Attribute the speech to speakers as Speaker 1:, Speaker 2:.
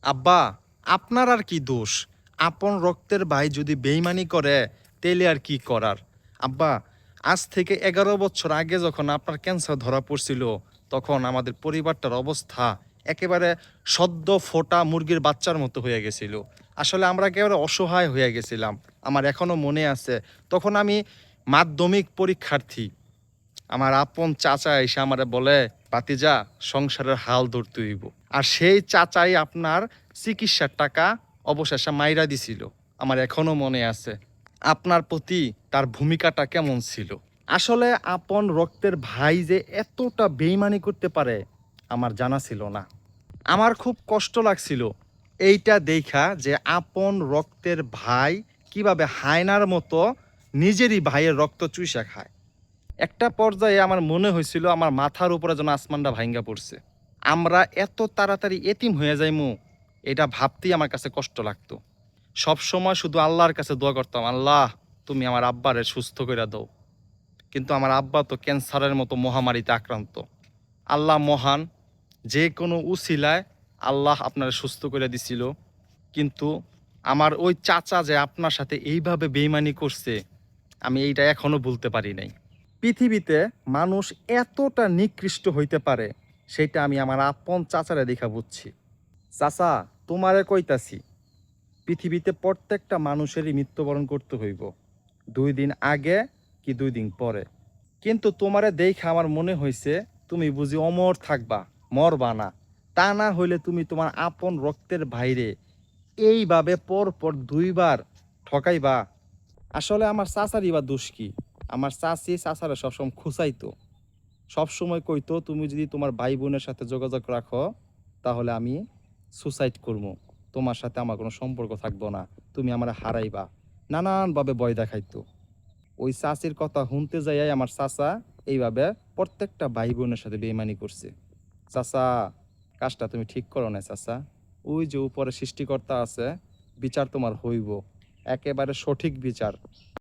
Speaker 1: আব্বা, আপনার আর কি দোষ? আপন রক্তের ভাই যদি বেইমানি করে তাইলে আর কি করার? আব্বা, আজ থেকে ১১ বছর আগে যখন আপনার ক্যান্সার ধরা পড়ছিল, তখন আমাদের পরিবারটার অবস্থা একেবারে সদ্য ফোটা মুরগির বাচ্চার মতো হয়ে গেছিল। আসলে আমরা একেবারে অসহায় হয়ে গেছিলাম। আমার এখনো মনে আছে, তখন আমি মাধ্যমিক পরীক্ষার্থী। আমার আপন চাচা এসে আমারে বলে, "ভাতিজা, সংসারের হাল ধরতে হইব।" আর সেই চাচাই আপনার চিকিৎসার টাকা অবশেষে মাইরা দিছিল। আমার এখনো মনে আছে আপনার প্রতি তার ভূমিকাটা কেমন ছিল। আসলে আপন রক্তের ভাই যে এতটা বেইমানি করতে পারে আমার জানা ছিল না। আমার খুব কষ্ট লাগছিল এইটা দেইখা যে আপন রক্তের ভাই কিভাবে হায়নার মতো নিজেরই ভাইয়ের রক্ত চুইসা খায়। একটা পর্যায়ে আমার মনে হয়েছিল আমার মাথার উপরে যেন আসমানটা ভাইঙ্গা পড়ছে। আমরা এত তাড়াতাড়ি এতিম হয়ে যাইমু, এটা ভাবতেই আমার কাছে কষ্ট লাগতো। সবসময় শুধু আল্লাহর কাছে দোয়া করতাম, আল্লাহ তুমি আমার আব্বারে সুস্থ করে দাও। কিন্তু আমার আব্বা তো ক্যান্সারের মতো মহামারীতে আক্রান্ত। আল্লাহ মহান, যে কোনো উছিলায় আল্লাহ আপনার সুস্থ করে দিছিল। কিন্তু আমার ওই চাচা যে আপনার সাথে এইভাবে বেইমানি করছে, আমি এইটা এখনো ভুলতে পারি নাই। পৃথিবীতে মানুষ এতটা নিকৃষ্ট হইতে পারে সেটা আমি আমার আপন চাচারে দেখা বুঝছি। চাচা, তোমারে কইতাছি, পৃথিবীতে প্রত্যেকটা মানুষেরই মৃত্যুবরণ করতে হইব, 2 দিন আগে কি 2 দিন পরে। কিন্তু তোমারে দেখে আমার মনে হয়েছে তুমি বুঝি অমর থাকবা, মরবা না। তা না হইলে তুমি তোমার আপন রক্তের ভাইরে এইভাবে পর পর 2বার ঠকাইবা। আসলে আমার চাচারই বা দোষ কি? আমার চাচি চাচারা সবসময় খুঁচাইতো, সবসময় কইতো তুমি যদি তোমার ভাই বোনের সাথে যোগাযোগ রাখো তাহলে আমি সুসাইড করবো, তোমার সাথে আমার কোনো সম্পর্ক থাকবো না, তুমি আমার হারাইবা। নানানভাবে ভয় দেখাইতো। ওই চাচির কথা শুনতে যাইয়াই আমার চাচা এইভাবে প্রত্যেকটা ভাই বোনের সাথে বেইমানি করছে। চাচা, কাজটা তুমি ঠিক করো না চাচা। ওই যে উপরে সৃষ্টিকর্তা আছে, বিচার তোমার হইব, একেবারে সঠিক বিচার।